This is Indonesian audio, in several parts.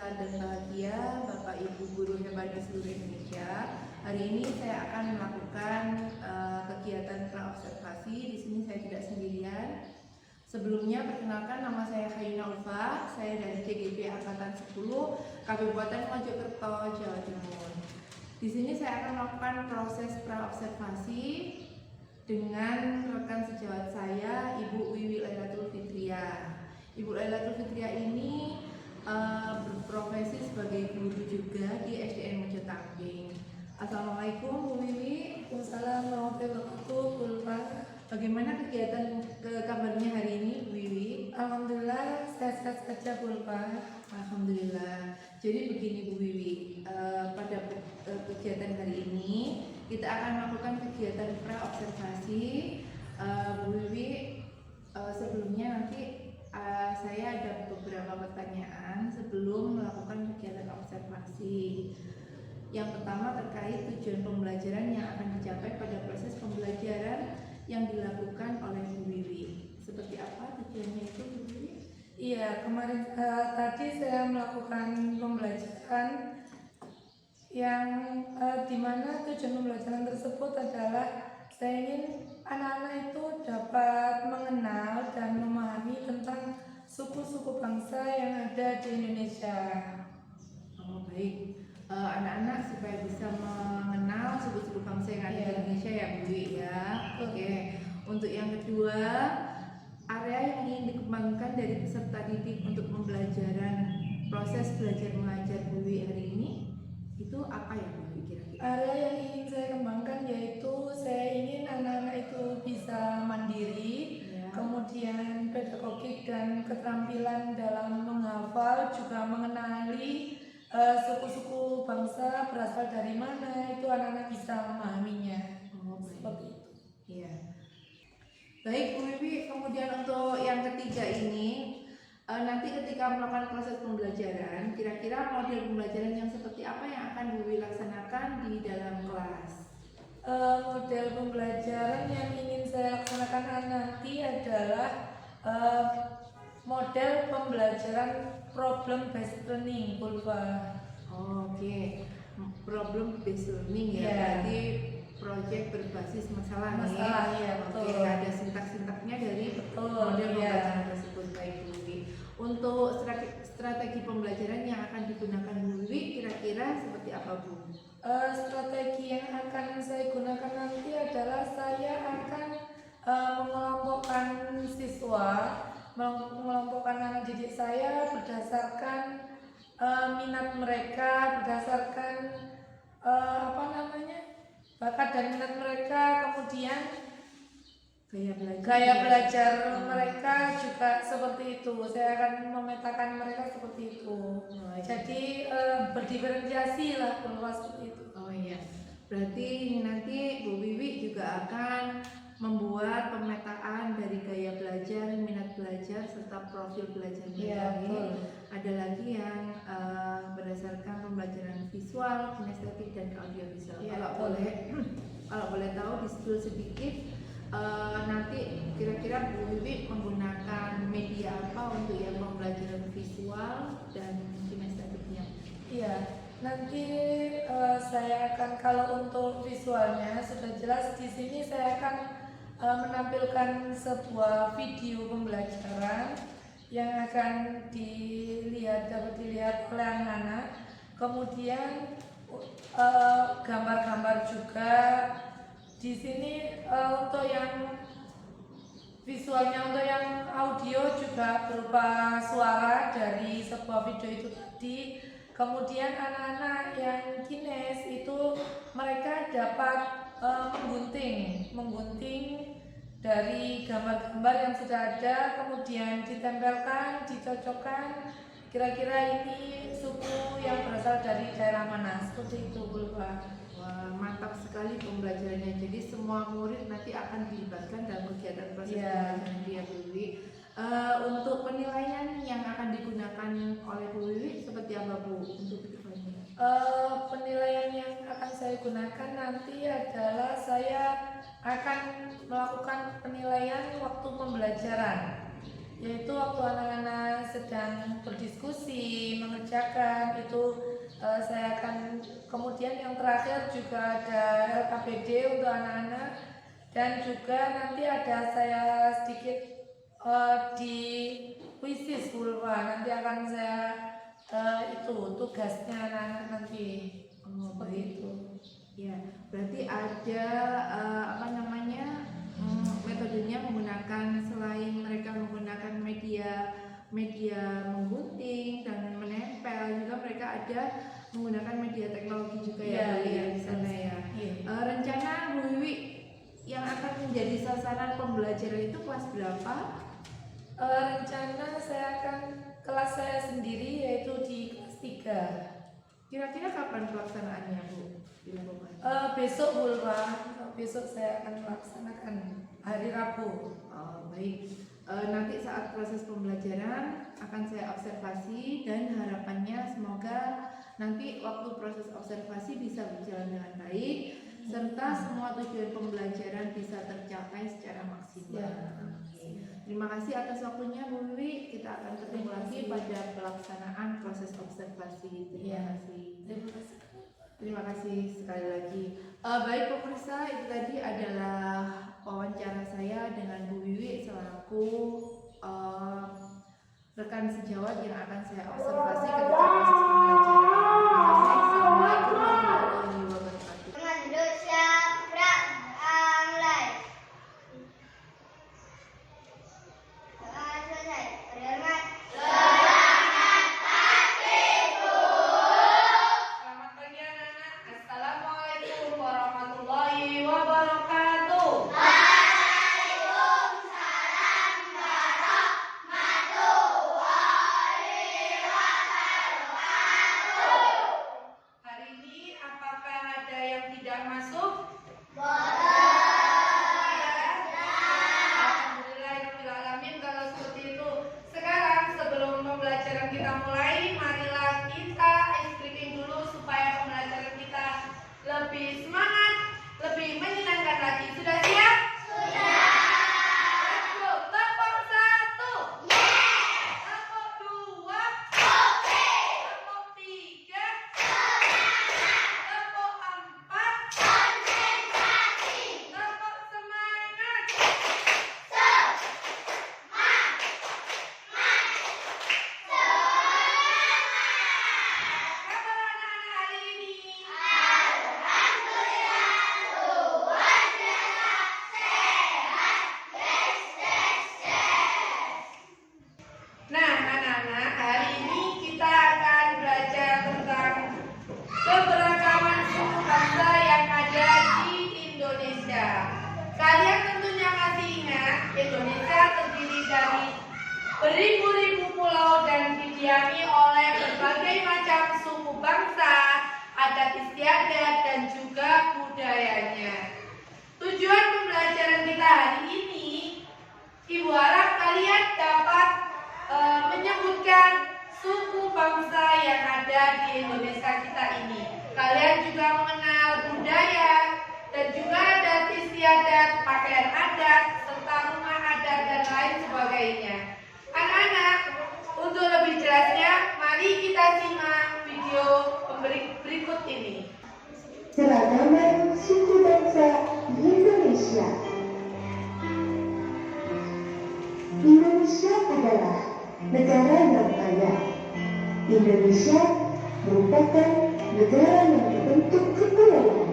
sehat dan bahagia, Bapak Ibu guru hebat di seluruh Indonesia. Hari ini saya akan melakukan kegiatan praobservasi. Di sini saya tidak sendirian. Sebelumnya perkenalkan, nama saya Hayuna Ulfa. Saya dari CGP Angkatan 10 Kabupaten Mojokerto, Jawa Timur. Di sini saya akan melakukan proses praobservasi dengan rekan sejawat saya, Ibu Wiwi Lailatul Fitria. Ibu Lailatul Fitria ini berprofesi sebagai guru juga di SDN Mojotangking. Assalamualaikum Bu Wiwi. Waalaikumsalam warahmatullahi wabarakatuh. Bagaimana kegiatan kabarnya hari ini Bu Wiwi? Alhamdulillah sehat-sehat saja Bu Ulfa. Alhamdulillah. Jadi begini Bu Wiwi, pada kegiatan hari ini kita akan melakukan kegiatan praobservasi. Bu Wiwi, sebelumnya nanti saya ada beberapa pertanyaan sebelum melakukan kegiatan observasi. Yang pertama terkait tujuan pembelajaran yang akan dicapai pada proses pembelajaran yang dilakukan oleh Bu Wiwi. Seperti apa tujuannya itu Bu Wiwi? Iya, kemarin tadi saya melakukan pembelajaran yang dimana tujuan pembelajaran tersebut adalah saya ingin anak-anak itu dapat mengenal dan memahami tentang suku-suku bangsa yang ada di Indonesia. Oh baik, anak-anak supaya bisa mengenal suku-suku bangsa yang ada di Indonesia ya Bu Wiwi ya. Oke. Untuk yang kedua, area yang ingin dikembangkan dari peserta didik untuk pembelajaran proses belajar mengajar Bu Wiwi hari ini itu apa ya Bu Wiwi kira-kira? Area yang ingin saya kembangkan yaitu saya ingin anak-anak itu bisa mandiri, kemudian pedagogik dan keterampilan dalam menghafal, juga mengenali suku-suku bangsa berasal dari mana, itu anak-anak bisa memahaminya. Seperti itu. Iya. Baik Bu Wiwi, kemudian untuk yang ketiga ini nanti ketika melakukan proses pembelajaran, kira-kira model pembelajaran yang seperti apa yang akan Bu Wiwi laksanakan di dalam kelas? Model pembelajaran yang ingin saya laksanakan nanti adalah model pembelajaran problem based learning, Pulva. Oke. Problem based learning ya, berarti proyek berbasis masalah nih. Ya, betul. Oke, ada sintak-sintaknya dari model pembelajaran tersebut. Baik Bu Wiwi. Untuk strategi pembelajaran yang akan digunakan Bu Wiwi kira-kira seperti apa Bu? Strategi yang akan saya gunakan nanti adalah saya akan mengelompokkan siswa, mengelompokkan anak didik saya berdasarkan minat mereka, berdasarkan bakat dan minat mereka, kemudian gaya belajar mereka juga seperti itu. Saya akan memetakan mereka seperti itu. Jadi berdiferensiasi lah seperti itu. Oh iya, berarti nanti Bu Wiwi juga akan membuat pemetaan dari gaya belajar, minat belajar, serta profil belajar mereka. Ada lagi yang berdasarkan pembelajaran visual, kinestetik, dan audiovisual. Kalau boleh tahu di spill sedikit, nanti kira-kira Bu Wiwi menggunakan media apa untuk yang pembelajaran visual dan kinestetiknya? Iya, nanti saya akan, kalau untuk visualnya sudah jelas di sini saya akan menampilkan sebuah video pembelajaran yang akan dapat dilihat oleh anak-anak. Kemudian gambar-gambar juga. Di sini untuk yang visualnya, untuk yang audio juga berupa suara dari sebuah video itu tadi. Kemudian anak-anak yang kines itu mereka dapat menggunting dari gambar-gambar yang sudah ada, kemudian ditempelkan, dicocokkan. Kira-kira ini suku yang berasal dari daerah mana, seperti itu Bu Ulfa. Wah, mantap sekali pembelajarannya. Jadi semua murid nanti akan dilibatkan dalam kegiatan proses pembelajaran dia Bu Wiwi. Untuk penilaian yang akan digunakan oleh Bu Wiwi seperti apa Bu? Untuk penilaian? Penilaian yang akan saya gunakan nanti adalah saya akan melakukan penilaian waktu pembelajaran. yaitu waktu anak-anak sedang berdiskusi, mengerjakan itu saya akan, kemudian yang terakhir juga ada LKPD untuk anak-anak, dan juga nanti ada saya sedikit di puisi Vulva, nanti akan saya itu tugasnya anak-anak nanti. Seperti itu. Ya, berarti ada metodenya menggunakan, selain mereka menggunakan media menggunting dan menempel, juga mereka ada menggunakan media teknologi juga ya, di sana ya. Rencana Bu Wiwi yang akan menjadi sasaran pembelajaran itu kelas berapa? Rencana saya akan kelas saya sendiri yaitu di kelas 3. Kira-kira kapan pelaksanaannya Bu? Besok Vulva, besok saya akan melaksanakan hari Rabu. Baik, nanti saat proses pembelajaran akan saya observasi, dan harapannya semoga nanti waktu proses observasi bisa berjalan dengan baik, serta semua tujuan pembelajaran bisa tercapai secara maksimal. Terima kasih atas waktunya Bu Wiwi. Kita akan ketemu lagi pada pelaksanaan proses observasi. Terima kasih sekali lagi. Baik pemirsa, itu tadi adalah wawancara saya dengan Bu Wiwi selaku rekan sejawat yang akan saya observasi ketika proses pembelajaran. Terima kasih. Assalamualaikum warahmatullahi wabarakatuh. Beribu-ribu pulau dan didiami oleh berbagai macam suku bangsa, adat istiadat, dan juga budayanya. Tujuan pembelajaran kita hari ini, Ibu harap kalian dapat menyebutkan suku bangsa yang ada di Indonesia kita ini. Kalian juga mengenal budaya dan juga adat istiadat, pakaian adat, serta rumah adat dan lain sebagainya. Anak-anak, untuk lebih jelasnya, mari kita simak video berikut ini. Keragaman suku bangsa di Indonesia. Indonesia adalah negara yang kaya. Indonesia merupakan negara yang berbentuk kepulauan.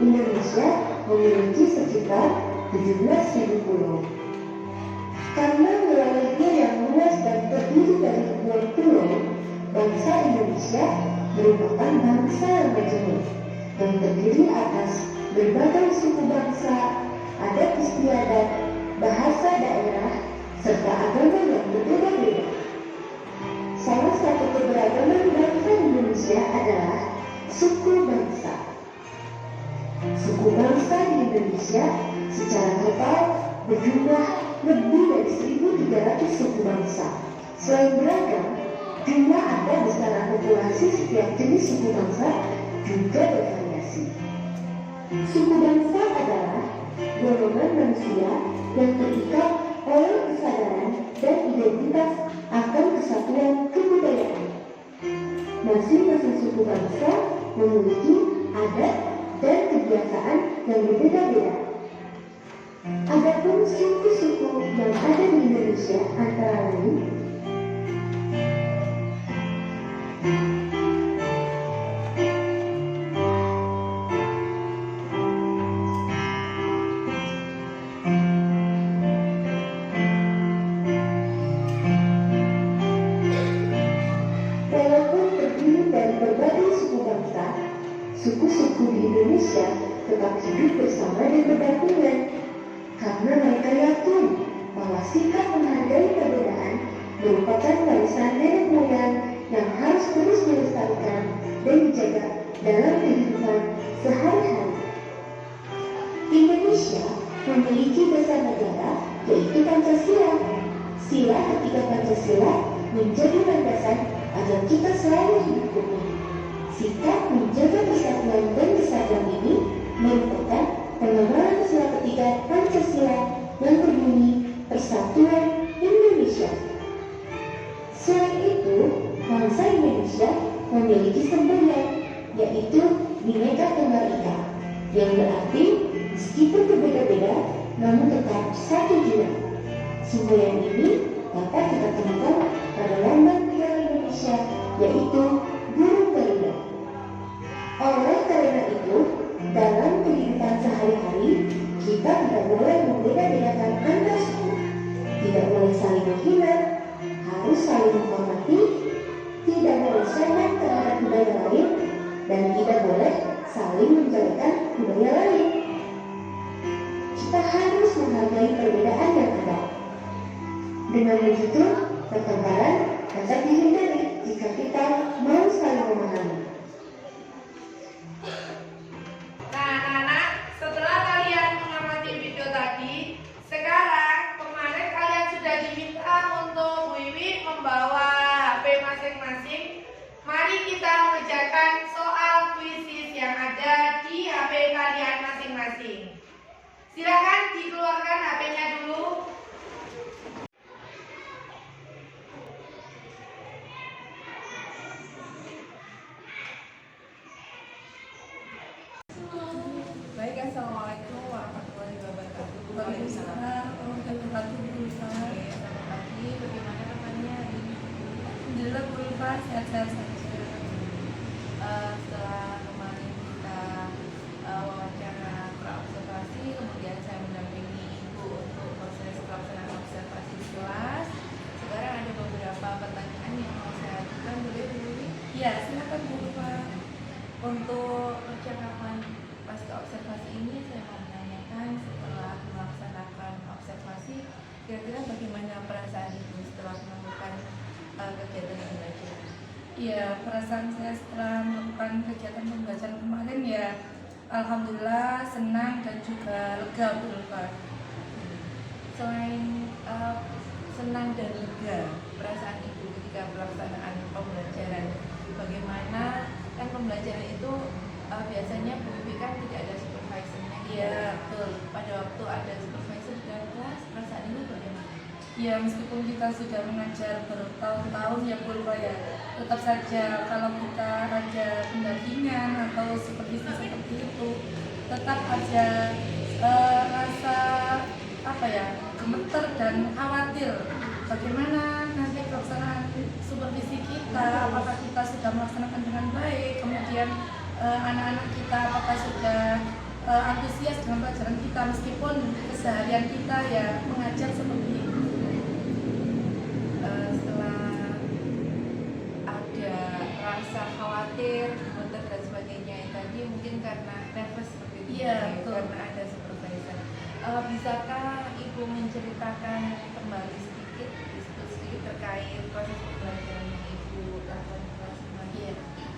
Indonesia memiliki sekitar 17.000 pulau. Karena wilayahnya yang luas dan terdiri dari ribuan pulau, bangsa Indonesia merupakan bangsa yang majemuk yang terdiri atas berbagai suku bangsa, adat istiadat, bahasa daerah, serta agama yang berbeda-beda. Salah satu keberagaman bangsa Indonesia adalah suku bangsa. Suku bangsa di Indonesia secara total berjumlah lebih dari 1.300 suku bangsa. Selain beragam, jumlah angka besaran populasi setiap jenis suku bangsa juga bervariasi. Suku bangsa adalah golongan manusia yang terikat oleh kesadaran dan identitas akan kesatuan kebudayaan. Masing-masing suku bangsa memiliki adat dan kebiasaan yang berbeda-beda. Adapun suku-suku yang ada di Indonesia antara lain suku-suku di Indonesia tetap hidup bersama dan berdampingan karena mereka yakin bahwa sikap menghargai perbedaan merupakan warisan nenek moyang yang harus terus dilestarikan dan dijaga dalam kehidupan sehari-hari. Indonesia memiliki dasar negara yaitu Pancasila. Sila ketiga Pancasila menjadi landasan agar kita selalu hidup rukun. Sikap menjaga persatuan dan kesatuan ini merupakan pengembangan sila ketiga Pancasila yang berbunyi Persatuan Indonesia. Selain itu, bangsa Indonesia memiliki semboyan, yaitu Bhinneka Tunggal Ika, yang berarti meskipun berbeda-beda, namun tetap satu jua. Semboyan ini dapat kita temukan pada lambang negara Indonesia, yaitu burung garuda. Oleh karena itu, dalam kehidupan sehari-hari, kita tidak boleh membeda-bedakan antar suku, tidak boleh saling menghina, harus saling menghormati, tidak boleh sombong terhadap budaya lain, dan tidak boleh saling menjelekan budaya lain. Kita harus menghargai perbedaan yang ada. Dengan begitu, pertengkaran dapat dihindari jika kita mau saling memahami. Nah, anak-anak, setelah kalian mengamati video tadi, sekarang kemarin kalian sudah diminta untuk Bu Wiwi membawa HP masing-masing. Mari kita mengerjakan soal kuisis yang ada di HP kalian masing-masing. Silakan dikeluarkan HP-nya dulu. Baik, assalamualaikum warahmatullahi wabarakatuh. Waalaikumsalam warahmatullahi wabarakatuh. Selamat pagi. Bagaimana kabarnya hari ini? Alhamdulillah, Bu Wiwi, sehat-sehat saja. Setelah kemarin kita wawancara praobservasi, kemudian saya mendampingi Ibu untuk proses pelaksanaan observasi di kelas. Sekarang ada beberapa pertanyaan yang mau saya ajukan, boleh Bu Wiwi? Ya, silakan Bu Wiwi. Untuk percakapan pasca observasi ini saya mau menanyakan, setelah melaksanakan observasi, kira-kira bagaimana perasaan Ibu setelah melakukan kegiatan pembelajaran? Iya, perasaan saya setelah melakukan kegiatan pembelajaran kemarin ya, alhamdulillah senang dan juga lega, Bu Wiwi. Selain senang dan lega, perasaan Ibu ketika pelaksanaan pembelajaran, bagaimana? Kan pembelajaran itu biasanya Bu Wiwi kan tidak ada supervisornya. Iya, betul. Pada waktu ada supervisor di dalam kelas, perasaan Ibu bagaimana? Ya, meskipun kita sudah mengajar bertahun-tahun ya Bu Wiwi ya, tetap saja kalau kita ada pendampingan atau seperti itu, tetap ada rasa gemeter dan khawatir bagaimana nanti pelaksanaan supervisi kita, apakah kita sudah melaksanakan dengan baik, kemudian anak-anak kita apakah sudah antusias dengan pelajaran kita meskipun keseharian kita ya mengajar seperti itu. Setelah ada rasa khawatir, gemeter dan sebagainya tadi mungkin karena nervous seperti itu. Iya, betul. Karena ada supervisor. Bisakah Ibu menceritakan kembali sedikit terkait proses pembelajaran yang Ibu lakukan di kelas kemarin? Iya.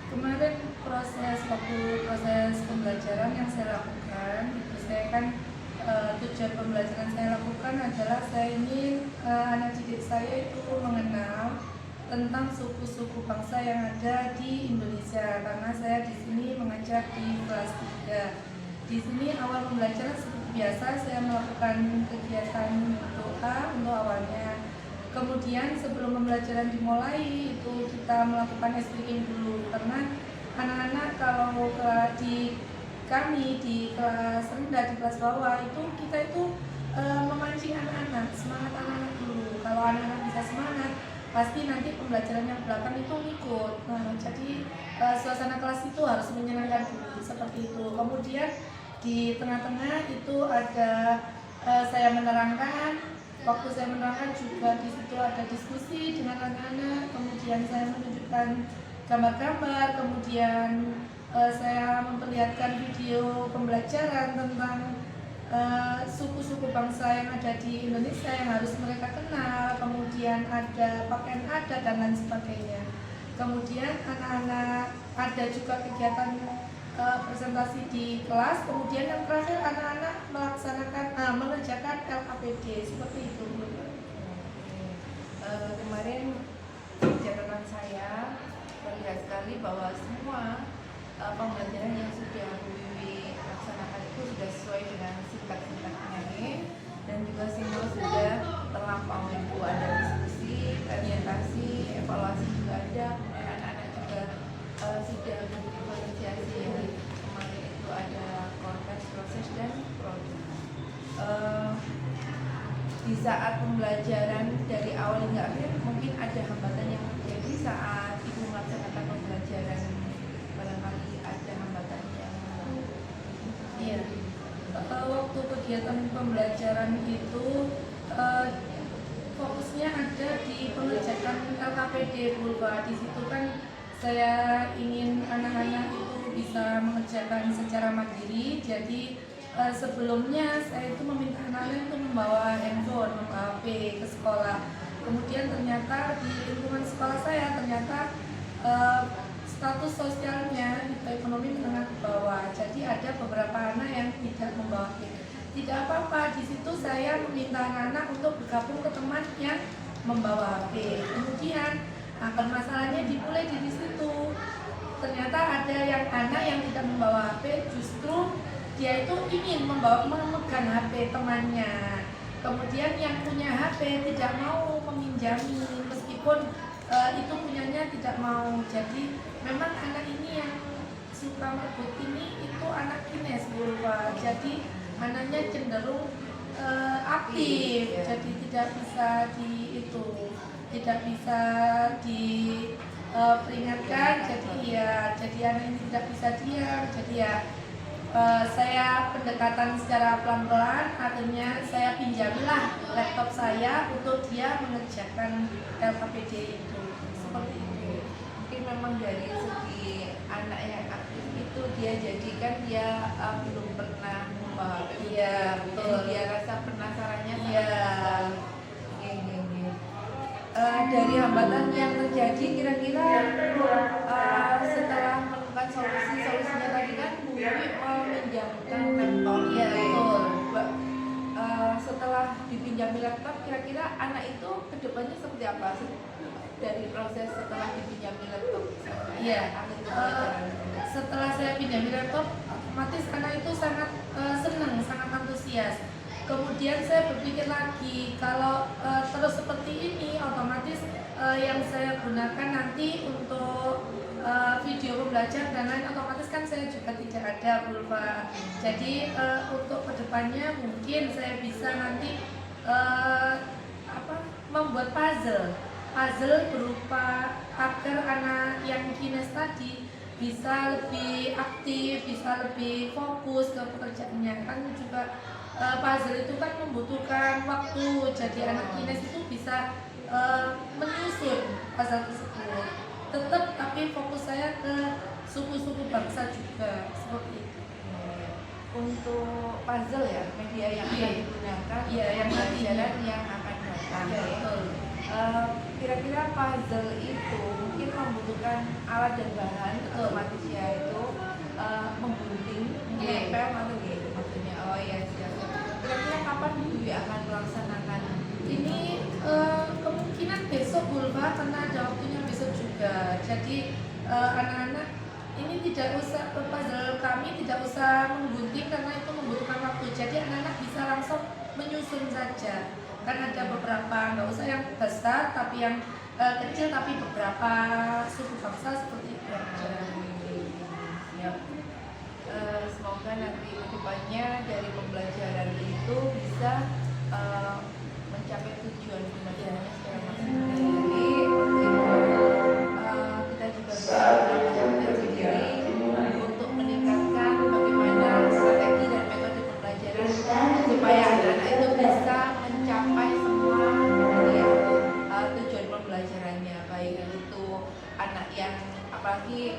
Kemarin proses pembelajaran yang saya lakukan itu saya kan tujuan pembelajaran saya lakukan adalah saya ingin anak didik saya itu mengenal tentang suku-suku bangsa yang ada di Indonesia, karena saya di sini mengajar di kelas 3. Di sini awal pembelajaran seperti biasa saya melakukan kegiatan doa untuk awalnya. Kemudian sebelum pembelajaran dimulai itu kita melakukan speaking dulu, karena anak-anak kalau di kami di kelas rendah, di kelas bawah itu kita itu memancing anak-anak, semangat anak-anak dulu. Kalau anak-anak bisa semangat, pasti nanti pembelajaran yang belakang itu ngikut. Nah, jadi suasana kelas itu harus menyenangkan dulu, seperti itu. Kemudian di tengah-tengah itu ada saya menerangkan. Waktu saya menerangkan juga di situ ada diskusi dengan anak-anak. Kemudian saya menunjukkan gambar-gambar. Kemudian saya memperlihatkan video pembelajaran tentang suku-suku bangsa yang ada di Indonesia yang harus mereka kenal. Kemudian ada pakaian adat dan lain sebagainya. Kemudian anak-anak ada juga kegiatan presentasi di kelas. Kemudian yang terakhir anak-anak melaksanakan mengerjakan LKPD seperti itu. Kemarin catatan saya terlihat sekali bahwa semua pembelajaran yang sudah Bu Wiwi laksanakan itu sudah sesuai dengan sintak-sintaknya dan juga semua sudah terlampaui. Bu, ada diskusi, presentasi, evaluasi juga ada, kemudian anak-anak juga sudah berdifferensiasi ya. Kemarin itu ada kontes, proses dan produk. Di saat pembelajaran dari awal hingga akhir mungkin ada hambatan yang terjadi saat ibu melaksanakan pembelajaran, barangkali ada hambatan yang Iya. Waktu kegiatan pembelajaran itu fokusnya ada di pengerjaan LKPD Purba. Di situ kan saya ingin anak-anak itu bisa mengerjakan secara mandiri. Jadi sebelumnya saya itu meminta anak-anak itu membawa handphone, membawa HP ke sekolah. Kemudian ternyata di lingkungan sekolah saya ternyata status sosialnya itu ekonomi menengah ke bawah. Jadi ada beberapa anak yang tidak membawa HP. Tidak apa-apa, di situ saya meminta anak-anak untuk bergabung ke teman yang membawa HP. Kemudian permasalahannya dimulai di situ. Ternyata ada yang anak yang tidak membawa HP, justru dia itu ingin memegang HP temannya. Kemudian yang punya HP tidak mau meminjami, meskipun itu punyanya tidak mau. Jadi memang anak ini yang suka merebut ini itu anak kines Pak. Jadi anaknya cenderung aktif, jadi tidak bisa tidak bisa diperingatkan. Jadi anak ini tidak bisa diam. Jadi saya pendekatan secara pelan-pelan, akhirnya saya pinjamilah laptop saya untuk dia mengerjakan LKPD itu, seperti itu. mungkin memang dari segi anak yang aktif itu dia jadikan dia belum pernah membawa HP. Iya, betul. Jadi dia rasa penasarannya. Iya. Dari hambatan yang terjadi kira-kira setelah menemukan solusinya tadi kan Bu Wiwi meminjamkan laptop. Iya, betul. Setelah dipinjami laptop, kira-kira anak itu kedepannya seperti apa dari proses setelah dipinjami laptop? Iya. Setelah saya pinjami laptop, otomatis anak itu sangat senang, sangat antusias. Kemudian saya berpikir lagi, kalau terus seperti ini, otomatis yang saya gunakan nanti untuk video pembelajaran dan lain, otomatis kan saya juga tidak ada pulpa. Jadi untuk kedepannya mungkin saya bisa nanti membuat puzzle berupa agar anak yang kines tadi bisa lebih aktif, bisa lebih fokus ke pekerjaannya. Kan juga puzzle itu kan membutuhkan waktu, jadi anak kines itu bisa menyusun puzzle tersebut. Tetap tapi fokus saya ke suku-suku bangsa juga, seperti itu. Untuk puzzle ya, media yang akan digunakan, yang pembelajaran yang akan datang. Ya, betul. Kira-kira puzzle itu mungkin membutuhkan alat dan bahan, otomatis ya itu menggunting, menempel atau gitu maksudnya. Oh ya siap. Kira-kira kapan Bu Wiwi akan melaksanakan ini? Kemungkinan besok Bulva, karena ada waktunya besok juga. Jadi anak-anak ini tidak usah, puzzle kami tidak usah menggunting karena itu membutuhkan waktu. jadi anak-anak bisa langsung menyusun saja. Kan ada beberapa, nggak usah yang besar tapi yang kecil, tapi beberapa suku bangsa seperti itu aja. Siap. Semoga nanti kedepannya dari pembelajaran itu bisa mencapai tujuan pembelajarannya secara maksimal. Jadi kita juga bisa melakukan sendiri untuk meningkatkan bagaimana strategi dan metode pembelajaran supaya anak-anak itu bisa mencapai semua tujuan pembelajarannya, baik itu anak yang apalagi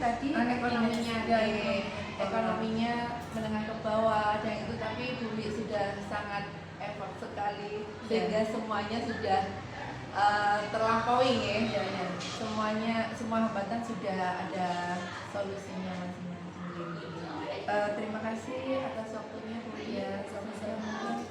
tadi ekonominya menengah ke bawah dan itu, tapi Bumi sudah sangat effort sekali sehingga semuanya sudah terlampaui ya. Semua hambatan sudah ada solusinya masing-masing. Terima kasih atas waktunya Bu. Ya, sama-sama.